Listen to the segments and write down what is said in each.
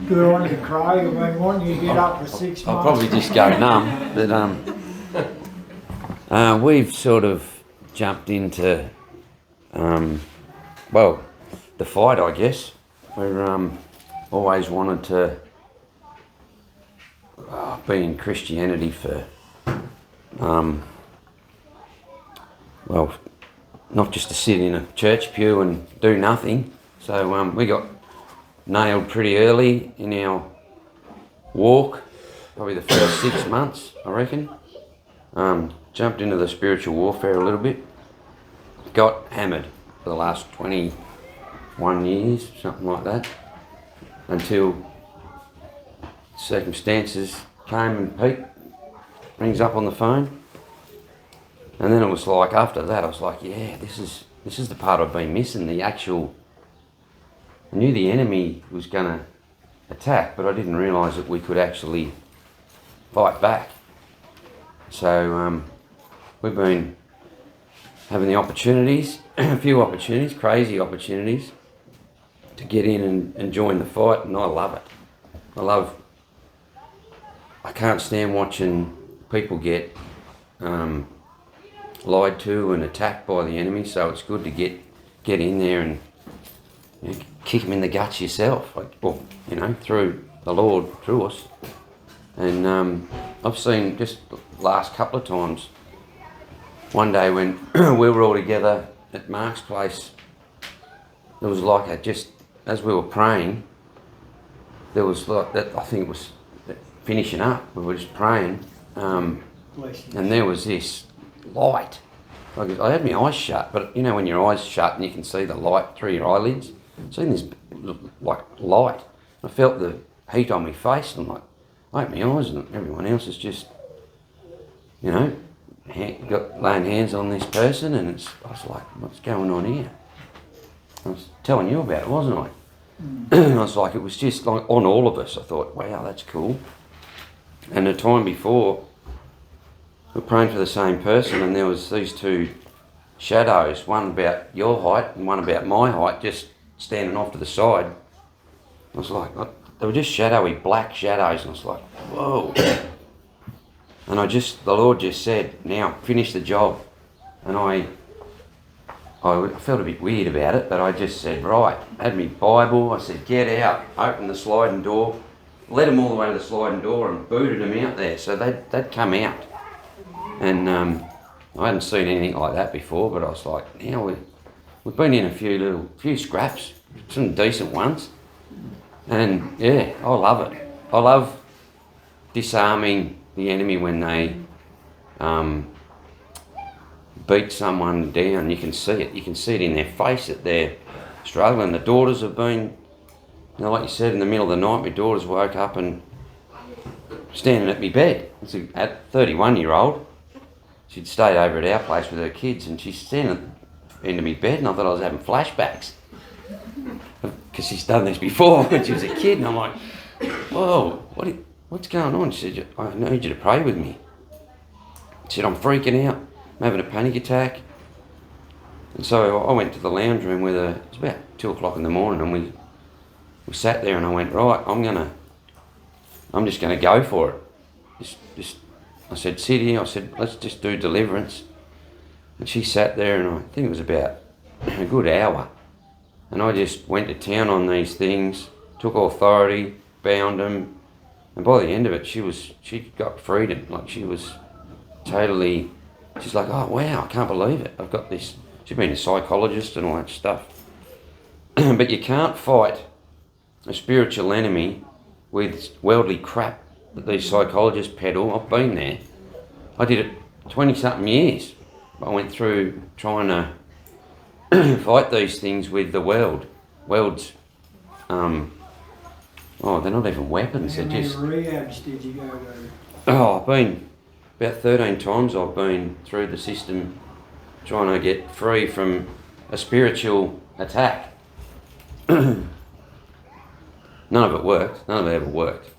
Good on you, Craig. I mean, why don't you get up for 6 months? I'll probably just go numb. But we've sort of jumped into, well, the fight, I guess. We've always wanted to be in Christianity for, well, not just to sit in a church pew and do nothing. So we got nailed pretty early in our walk, probably the first 6 months, I reckon. Jumped into the spiritual warfare a little bit. Got hammered for the last 21 years, something like that, until circumstances came and Pete rings up on the phone. And then it was like, after that, I was like, yeah, this is the part I've been missing, the actual... I knew the enemy was going to attack, but I didn't realise that we could actually fight back. So we've been having the opportunities, a few opportunities, crazy opportunities, to get in and join the fight, and I love it. I can't stand watching people get lied to and attacked by the enemy, so it's good to get in there and kick them in the guts yourself, through the Lord, through us. And I've seen just the last couple of times, one day when we were all together at Mark's place, there was like just as we were praying, there was like that, I think it was finishing up, we were just praying, and there was this light. Like, I had my eyes shut, but you know when your eyes shut and you can see the light through your eyelids? I seen this like light. I felt the heat on my face, and I'm like, I opened my eyes and everyone else is just, laying hands on this person, and I was like, what's going on here? I was telling you about it, wasn't I? And I was like, it was just like on all of us. I thought, wow, that's cool. And the time before, we were praying for the same person, and there was these two shadows, one about your height and one about my height, just standing off to the side. I was like, they were just shadowy black shadows, and I was like, whoa. And the Lord just said, now finish the job. And I felt a bit weird about it, but I just said, right, I had my Bible, I said, get out, open the sliding door, led them all the way to the sliding door and booted them out there, so they'd come out. And I hadn't seen anything like that before, but I was like, now we've been in a few scraps, some decent ones. And yeah, I love it. I love disarming the enemy when they beat someone down. You can see it. You can see it in their face that they're struggling. The daughters have been, like you said, in the middle of the night, my daughters woke up and standing at my bed. It's a 31-year-old. She'd stayed over at our place with her kids, and she's standing into my bed, and I thought I was having flashbacks. Because she's done this before when she was a kid, and I'm like, whoa, what's going on? She said, I need you to pray with me. She said, I'm freaking out. I'm having a panic attack. And so I went to the lounge room with her. It was about 2 o'clock in the morning, and we sat there, and I went, right, I'm just going to go for it. I said, sit here. I said, let's just do deliverance. And she sat there, and I think it was about a good hour. And I just went to town on these things, took authority, bound them, and by the end of it, she got freedom. Like, she was totally, she's like, oh wow, I can't believe it. I've got this. She's been a psychologist and all that stuff. But you can't fight a spiritual enemy with worldly crap that these psychologists peddle. I've been there. I did it 20-something years. I went through trying to fight these things with the world's, they're not even weapons. How many rehabs did you go to? I've been, about 13 times I've been through the system trying to get free from a spiritual attack. None of it worked. None of it ever worked.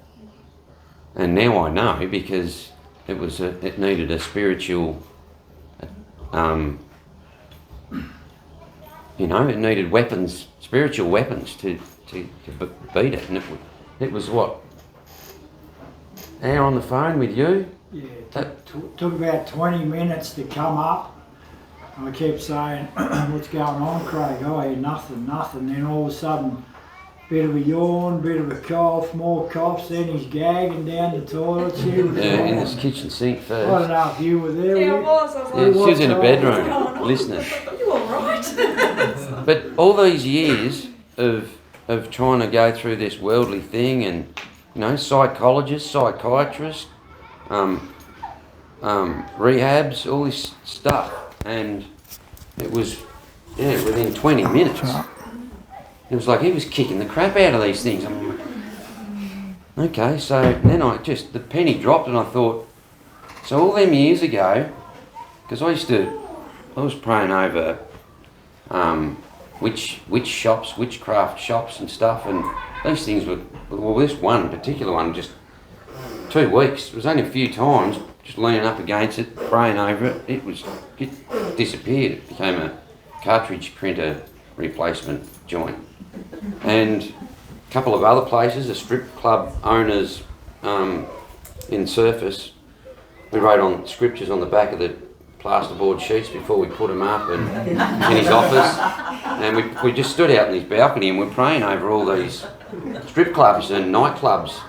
And now I know, because it needed a spiritual, it needed weapons, spiritual weapons to beat it. And it was what? Hour on the phone with you? Yeah, took about 20 minutes to come up. I kept saying, what's going on, Craig? Oh, yeah, nothing. Then all of a sudden, bit of a yawn, bit of a cough, more coughs, then he's gagging down the toilet. Yeah, in this kitchen sink first. I don't know if you were there. Yeah, I was. I was Yeah, like, she was in a bedroom, on? listening. Are you alright? But all these years of trying to go through this worldly thing, and psychologists, psychiatrists, rehabs, all this stuff, and it was within 20 minutes. It was like he was kicking the crap out of these things. I'm like, okay, so then the penny dropped, and I thought, so all them years ago, because I was praying over witch shops, witchcraft shops and stuff, and these things were, well, this one particular one, just 2 weeks. It was only a few times, just leaning up against it, praying over it. It disappeared. It became a cartridge printer replacement joint. And a couple of other places, a strip club owners in Surface, we wrote on scriptures on the back of the plasterboard sheets before we put them up, and in his office, and we just stood out in his balcony and we're praying over all these strip clubs and nightclubs.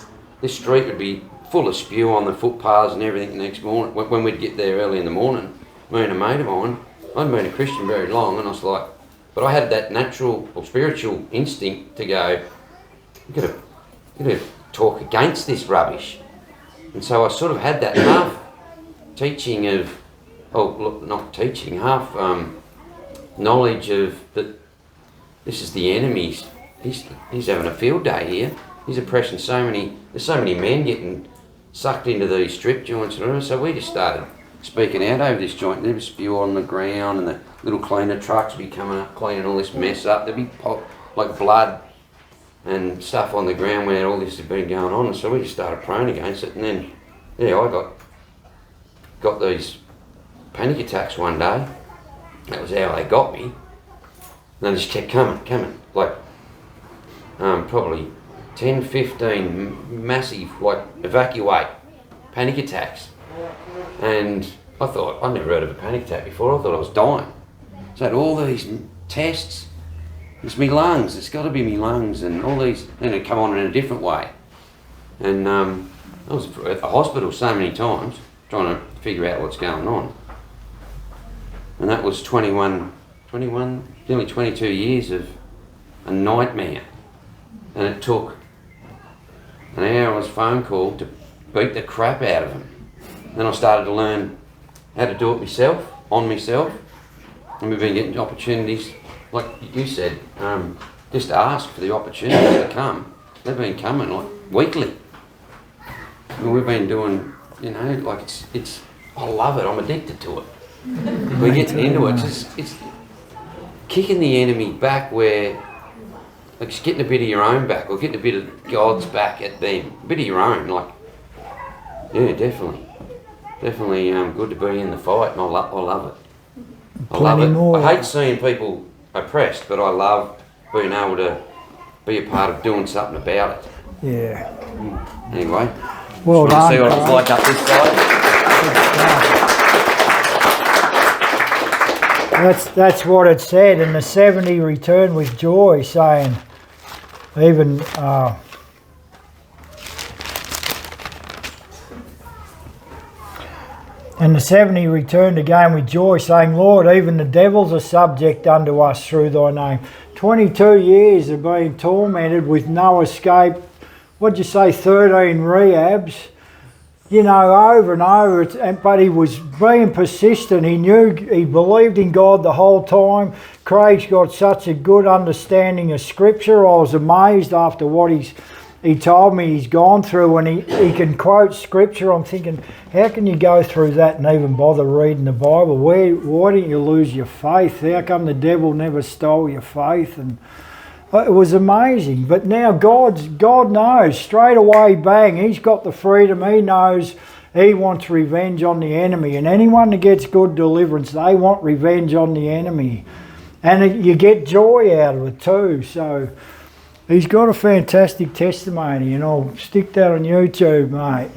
This street would be full of spew on the footpaths and everything the next morning. When we'd get there early in the morning, me and a mate of mine, I hadn't been a Christian very long, and I was like, but I had that natural or spiritual instinct to go, you've got to talk against this rubbish. And so I sort of had that half teaching of, not teaching, half knowledge of that this is the enemy. He's having a field day here. He's oppressing there's so many men getting sucked into these strip joints and whatever. So we just started speaking out over this joint. There was spew on the ground, and the little cleaner trucks would be coming up, cleaning all this mess up. There'd be like blood and stuff on the ground where all this had been going on. And so we just started praying against it. And then, I got these panic attacks one day. That was how they got me. And they just kept coming. Like, probably 10, 15 massive, like, evacuate panic attacks. And I thought, I'd never heard of a panic attack before. I thought I was dying. So I had all these tests. It's me lungs, it's got to be me lungs, and all these, and it come on in a different way. And I was at the hospital so many times trying to figure out what's going on. And that was nearly 22 years of a nightmare. And it took an hour's phone call to beat the crap out of him. Then I started to learn how to do it myself, on myself. And we've been getting opportunities, like you said, just to ask for the opportunities to come. They've been coming like weekly. And we've been doing, like it's I love it, I'm addicted to it. We're getting into it, it's kicking the enemy back where, like just getting a bit of your own back, or getting a bit of God's back at them. A bit of your own, like, yeah, definitely. Definitely good to be in the fight, and I love it. I love it. More. I hate seeing people oppressed, but I love being able to be a part of doing something about it. Yeah. Anyway, Well just done. see what it's like up this side. That's what it said, and the 70 returned with joy, saying, even and the 70 returned again with joy, saying, Lord, even the devils are subject unto us through thy name. 22 years of being tormented with no escape. What'd you say, 13 rehabs? Over and over, but he was being persistent. He believed in God the whole time. Craig's got such a good understanding of Scripture. I was amazed after what he told me he's gone through, and he can quote Scripture. I'm thinking, how can you go through that and even bother reading the Bible? Why didn't you lose your faith? How come the devil never stole your faith? And it was amazing. But now God knows straight away, bang, he's got the freedom. He knows he wants revenge on the enemy. And anyone that gets good deliverance, they want revenge on the enemy. And you get joy out of it too. So He's got a fantastic testimony, and I'll stick that on YouTube, mate.